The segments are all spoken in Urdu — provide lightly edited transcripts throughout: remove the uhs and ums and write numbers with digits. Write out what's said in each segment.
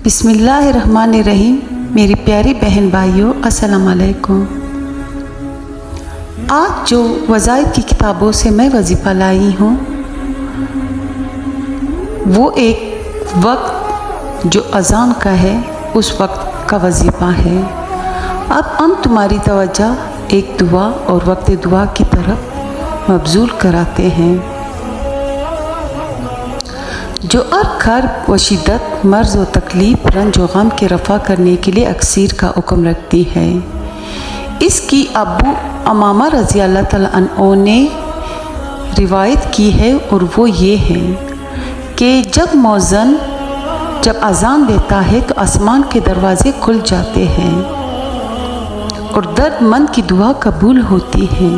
بسم اللہ الرحمن الرحیم۔ میری پیاری بہن بھائیوں، السلام علیکم۔ آج جو وظائف کی کتابوں سے میں وظیفہ لائی ہوں وہ ایک وقت جو اذان کا ہے اس وقت کا وظیفہ ہے۔ اب ہم تمہاری توجہ ایک دعا اور وقت دعا کی طرف مبذول کراتے ہیں جو ہر کرب و شدت، مرض و تکلیف، رنج و غم کے رفع کرنے کے لیے اکثیر کا حکم رکھتی ہے۔ اس کی ابو امامہ رضی اللہ تعالیٰ عنہ نے روایت کی ہے اور وہ یہ ہے کہ جب مؤذن اذان دیتا ہے تو آسمان کے دروازے کھل جاتے ہیں اور درد مند کی دعا قبول ہوتی ہے۔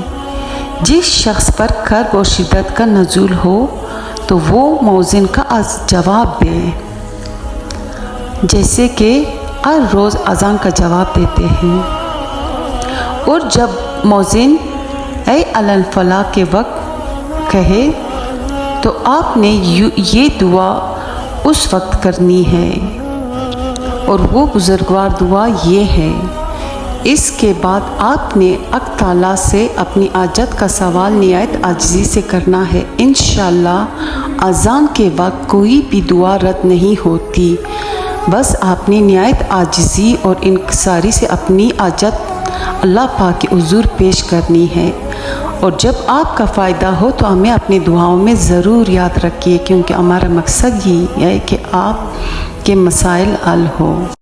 جس شخص پر کرب اور شدت کا نزول ہو تو وہ مؤذن کا جواب دے، جیسے کہ ہر روز اذان کا جواب دیتے ہیں۔ اور جب مؤذن اے علی الفلاح کے وقت کہے تو آپ نے یہ دعا اس وقت کرنی ہے، اور وہ بزرگوار دعا یہ ہے۔ اس کے بعد آپ نے حق تعالیٰ سے اپنی حاجت کا سوال نہایت عاجزی سے کرنا ہے۔ انشاءاللہ اذان کے وقت کوئی بھی دعا رد نہیں ہوتی، بس آپ نے نہایت عاجزی اور انکساری سے اپنی حاجت اللہ پاک کے حضور پیش کرنی ہے۔ اور جب آپ کا فائدہ ہو تو ہمیں اپنی دعاؤں میں ضرور یاد رکھیے، کیونکہ ہمارا مقصد یہ ہے کہ آپ کے مسائل حل ہو۔